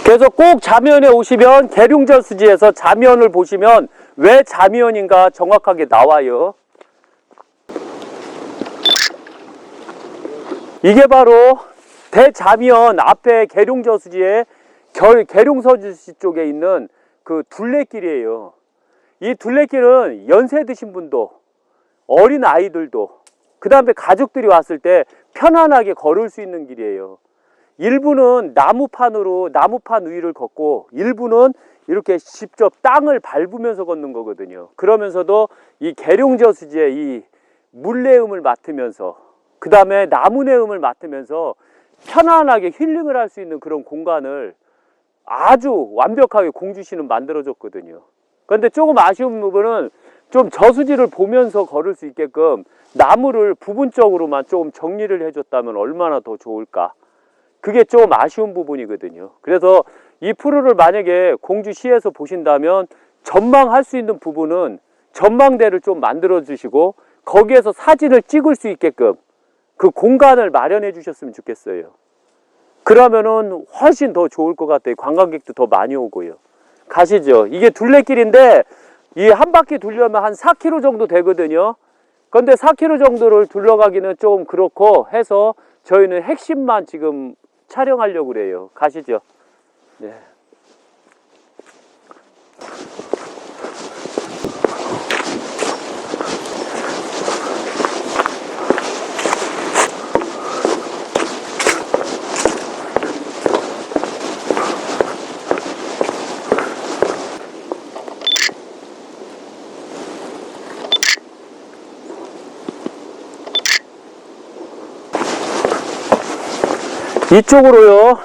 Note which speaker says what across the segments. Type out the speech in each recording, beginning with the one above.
Speaker 1: 그래서 꼭 자미원에 오시면 계룡저수지에서 자미원을 보시면 왜 자미원인가 정확하게 나와요. 이게 바로 대자미원 앞에 계룡저수지에 계룡서주시 쪽에 있는 그 둘레길이에요. 이 둘레길은 연세 드신 분도 어린 아이들도 그 다음에 가족들이 왔을 때 편안하게 걸을 수 있는 길이에요. 일부는 나무판 위를 걷고 일부는 이렇게 직접 땅을 밟으면서 걷는 거거든요. 그러면서도 이 계룡저수지의 이 물내음을 맡으면서 그 다음에 나무 내음을 맡으면서 편안하게 힐링을 할 수 있는 그런 공간을 아주 완벽하게 공주시는 만들어줬거든요. 그런데 조금 아쉬운 부분은 좀 저수지를 보면서 걸을 수 있게끔 나무를 부분적으로만 조금 정리를 해줬다면 얼마나 더 좋을까. 그게 좀 아쉬운 부분이거든요. 그래서 이 프로를 만약에 공주시에서 보신다면 전망할 수 있는 부분은 전망대를 좀 만들어 주시고 거기에서 사진을 찍을 수 있게끔 그 공간을 마련해 주셨으면 좋겠어요. 그러면은 훨씬 더 좋을 것 같아요. 관광객도 더 많이 오고요. 가시죠. 이게 둘레길인데 이 한 바퀴 돌려면 한 4km 정도 되거든요. 그런데 4km 정도를 둘러가기는 좀 그렇고 해서 저희는 핵심만 지금 촬영하려고 그래요. 가시죠. 네. 이쪽으로요.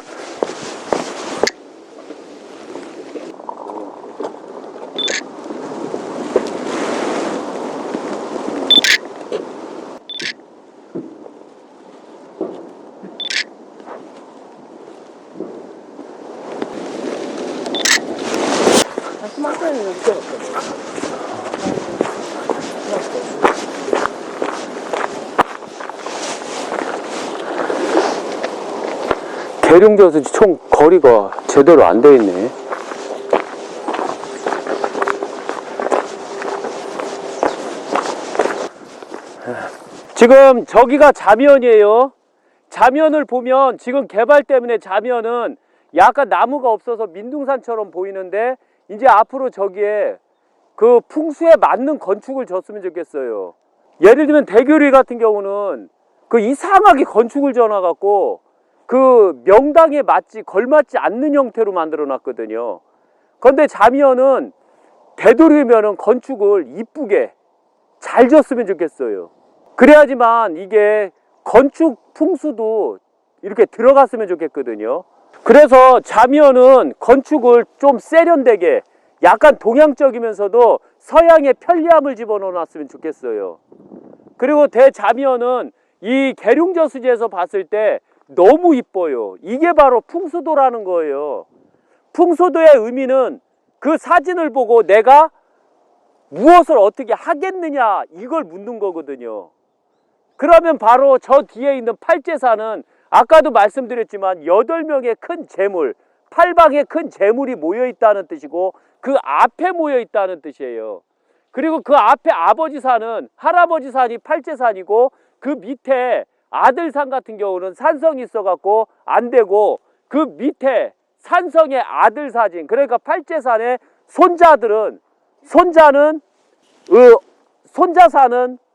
Speaker 1: 계룡저수지 총 거리가 제대로 안 되어 있네. 지금 저기가 자미원이에요. 자미원을 보면 지금 개발 때문에 자미원은 약간 나무가 없어서 민둥산처럼 보이는데 이제 앞으로 저기에 그 풍수에 맞는 건축을 졌으면 좋겠어요. 예를 들면 대교리 같은 경우는 그 이상하게 건축을 져놔갖고 그 명당에 걸맞지 않는 형태로 만들어 놨거든요. 그런데 자미원은 되도록이면 건축을 이쁘게 잘 졌으면 좋겠어요. 그래야지만 이게 건축 풍수도 이렇게 들어갔으면 좋겠거든요. 그래서 자미원은 건축을 좀 세련되게 약간 동양적이면서도 서양의 편리함을 집어넣어 놨으면 좋겠어요. 그리고 대자미원은 이 계룡저수지에서 봤을 때 너무 이뻐요. 이게 바로 풍수도라는 거예요. 풍수도의 의미는 그 사진을 보고 내가 무엇을 어떻게 하겠느냐 이걸 묻는 거거든요. 그러면 바로 저 뒤에 있는 팔제산은 아까도 말씀드렸지만 8명의 큰 재물, 8방의 큰 재물이 모여 있다는 뜻이고 그 앞에 모여 있다는 뜻이에요. 그리고 그 앞에 아버지산은 할아버지산이 팔제산이고 그 밑에 아들산 같은 경우는 산성이 있어갖고 안 되고 그 밑에 산성의 아들 사진, 그러니까 팔제산의 손자산은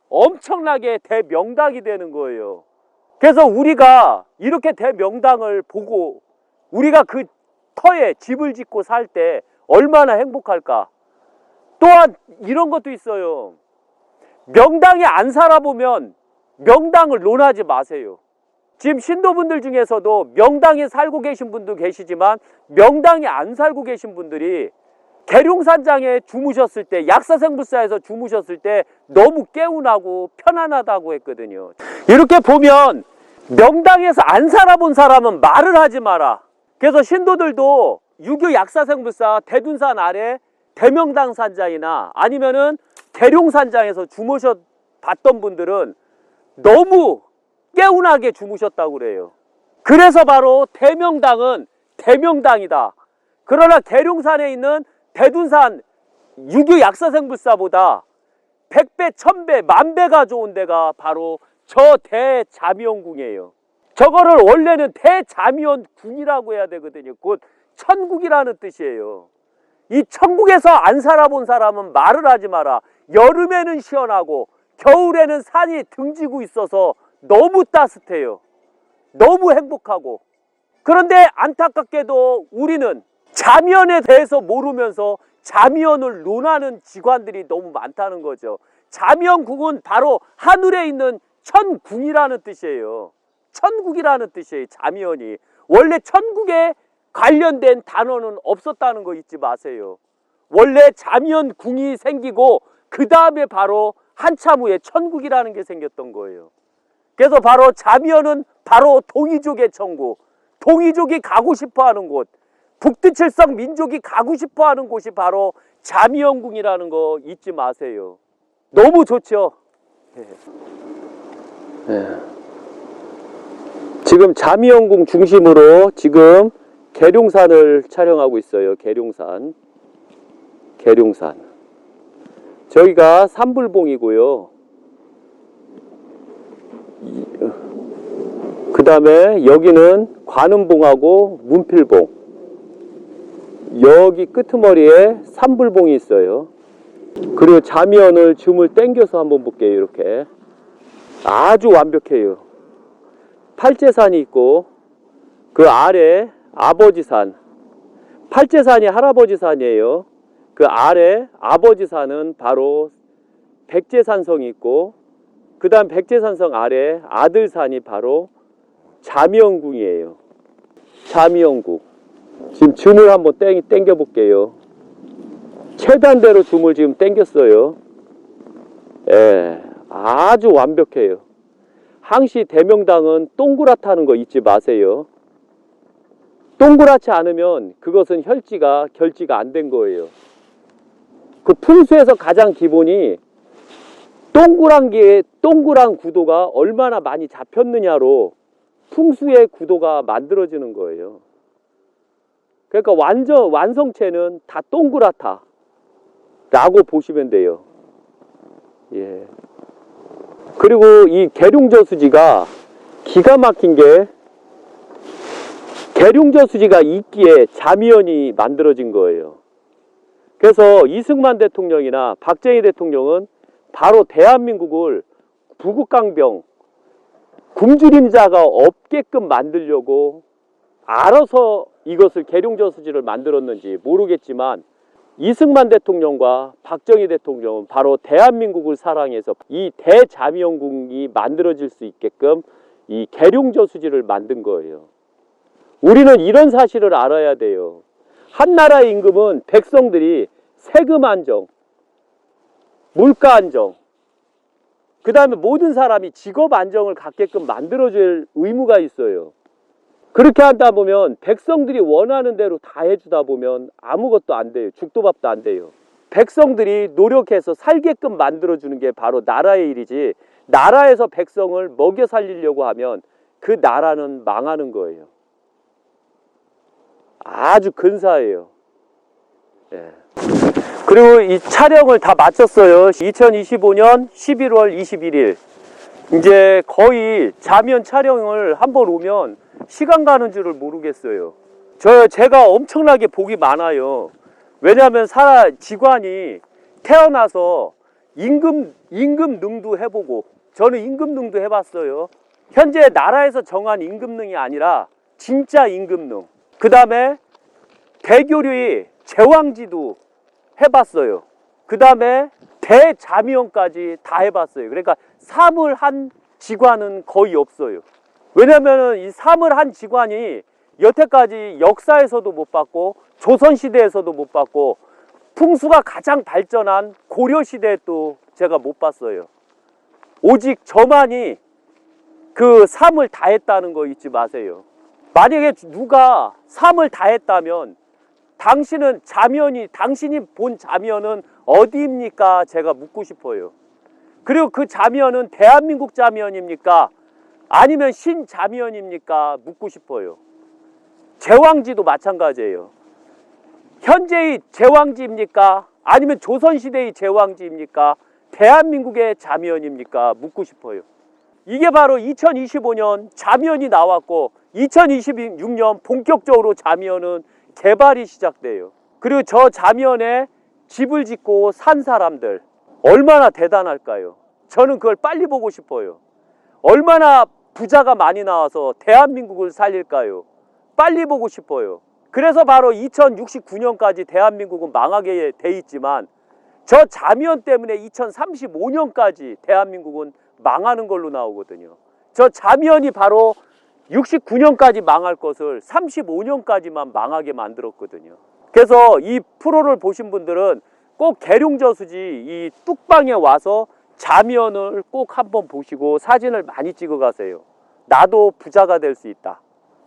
Speaker 1: 엄청나게 대명당이 되는 거예요. 그래서 우리가 이렇게 대명당을 보고 우리가 그 터에 집을 짓고 살 때 얼마나 행복할까. 또한 이런 것도 있어요. 명당에 안 살아보면 명당을 논하지 마세요. 지금 신도분들 중에서도 명당에 살고 계신 분도 계시지만 명당에 안 살고 계신 분들이 계룡산장에 주무셨을 때, 약사생불사에서 주무셨을 때 너무 개운하고 편안하다고 했거든요. 이렇게 보면 명당에서 안 살아본 사람은 말을 하지 마라. 그래서 신도들도 유교 약사생불사 대둔산 아래 대명당 산장이나 아니면은 계룡산장에서 주무셔 봤던 분들은 너무 개운하게 주무셨다고 그래요. 그래서 바로 대명당은 대명당이다. 그러나 계룡산에 있는 대둔산 유교 약사생불사보다 100배, 1000배, 10,000배가 좋은 데가 바로 저 대자미원궁이에요. 저거를 원래는 대자미원궁이라고 해야 되거든요. 곧 천국이라는 뜻이에요. 이 천국에서 안 살아본 사람은 말을 하지 마라. 여름에는 시원하고 겨울에는 산이 등지고 있어서 너무 따뜻해요. 너무 행복하고. 그런데 안타깝게도 우리는 자미원에 대해서 모르면서 자미원을 논하는 직관들이 너무 많다는 거죠. 자미원궁은 바로 하늘에 있는 천궁이라는 뜻이에요. 천국이라는 뜻이에요. 자미원이. 원래 천국에 관련된 단어는 없었다는 거 잊지 마세요. 원래 자미원궁이 생기고 그 다음에 바로 한참 후에 천국이라는 게 생겼던 거예요. 그래서 바로 자미원은 바로 동이족의 천국, 동이족이 가고 싶어하는 곳, 북두칠성 민족이 가고 싶어하는 곳이 바로 자미원궁이라는 거 잊지 마세요. 너무 좋죠. 지금 자미원궁 중심으로 지금 계룡산을 촬영하고 있어요. 계룡산. 저기가 삼불봉이고요. 그 다음에 여기는 관음봉하고 문필봉. 여기 끄트머리에 삼불봉이 있어요. 그리고 자미원을 줌을 당겨서 한번 볼게요. 이렇게 아주 완벽해요. 팔재산이 있고 그 아래 아버지산, 팔재산이 할아버지산이에요. 그 아래 아버지산은 바로 백제산성이 있고 그 다음 백제산성 아래 아들산이 바로 자미원궁이에요. 자미원궁. 지금 줌을 한번 당겨 볼게요. 최단대로 줌을 지금 당겼어요. 예, 아주 완벽해요. 항시 대명당은 동그랗다는 거 잊지 마세요. 동그랗지 않으면 그것은 결지가 안 된 거예요. 그 풍수에서 가장 기본이 동그란 구도가 얼마나 많이 잡혔느냐로 풍수의 구도가 만들어지는 거예요. 그러니까 완성체는 다 동그랗다 라고 보시면 돼요. 예. 그리고 이 계룡저수지가 기가 막힌 게 계룡저수지가 있기에 자미원이 만들어진 거예요. 그래서 이승만 대통령이나 박정희 대통령은 바로 대한민국을 부국강병, 굶주림자가 없게끔 만들려고 알아서 이것을 계룡저수지를 만들었는지 모르겠지만 이승만 대통령과 박정희 대통령은 바로 대한민국을 사랑해서 이 대자미원궁이 만들어질 수 있게끔 이 계룡저수지를 만든 거예요. 우리는 이런 사실을 알아야 돼요. 한 나라의 임금은 백성들이 세금 안정, 물가 안정, 그 다음에 모든 사람이 직업 안정을 갖게끔 만들어줄 의무가 있어요. 그렇게 하다 보면 백성들이 원하는 대로 다 해주다 보면 아무것도 안 돼요. 죽도 밥도 안 돼요. 백성들이 노력해서 살게끔 만들어주는 게 바로 나라의 일이지, 나라에서 백성을 먹여 살리려고 하면 그 나라는 망하는 거예요. 아주 근사해요. 예. 그리고 이 촬영을 다 마쳤어요. 2025년 11월 21일. 이제 거의 자미원 촬영을 한번 오면 시간 가는 줄을 모르겠어요. 제가 엄청나게 복이 많아요. 왜냐하면 직관이 태어나서 임금능도 해보고, 저는 임금능도 해봤어요. 현재 나라에서 정한 임금능이 아니라 진짜 임금능. 그 다음에 대교류의 제왕지도 해봤어요. 그 다음에 대자미원까지 다 해봤어요. 그러니까 삼을 한 직관은 거의 없어요. 왜냐하면 이 삼을 한 직관이 여태까지 역사에서도 못 봤고 조선시대에서도 못 봤고 풍수가 가장 발전한 고려시대에 또 제가 못 봤어요. 오직 저만이 그 삼을 다 했다는 거 잊지 마세요. 만약에 누가 삼을 다 했다면 당신이 본 자면은 어디입니까? 제가 묻고 싶어요. 그리고 그 자면은 대한민국 자면입니까? 아니면 신자면입니까? 묻고 싶어요. 제왕지도 마찬가지예요. 현재의 제왕지입니까? 아니면 조선시대의 제왕지입니까? 대한민국의 자면입니까? 묻고 싶어요. 이게 바로 2025년 자면이 나왔고 2026년 본격적으로 자면은 개발이 시작돼요. 그리고 저 자면에 집을 짓고 산 사람들 얼마나 대단할까요? 저는 그걸 빨리 보고 싶어요. 얼마나 부자가 많이 나와서 대한민국을 살릴까요? 빨리 보고 싶어요. 그래서 바로 2069년까지 대한민국은 망하게 돼 있지만 저 자면 때문에 2035년까지 대한민국은 망하는 걸로 나오거든요. 저 자면이 바로 69년까지 망할 것을 35년까지만 망하게 만들었거든요. 그래서 이 프로를 보신 분들은 꼭 계룡저수지 이 뚝방에 와서 자면을 꼭 한번 보시고 사진을 많이 찍어 가세요. 나도 부자가 될 수 있다.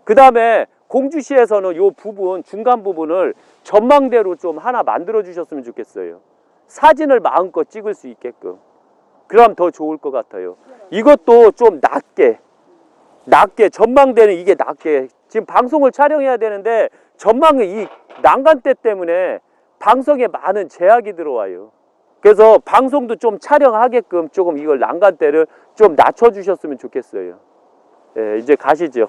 Speaker 1: 그 다음에 공주시에서는 이 부분, 중간 부분을 전망대로 좀 하나 만들어 주셨으면 좋겠어요. 사진을 마음껏 찍을 수 있게끔. 그럼 더 좋을 것 같아요. 이것도 좀 낮게 전망대는 이게 낮게. 지금 방송을 촬영해야 되는데 전망의 이 난간대 때문에 방송에 많은 제약이 들어와요. 그래서 방송도 좀 촬영하게끔 조금 이걸 난간대를 좀 낮춰 주셨으면 좋겠어요. 예, 이제 가시죠.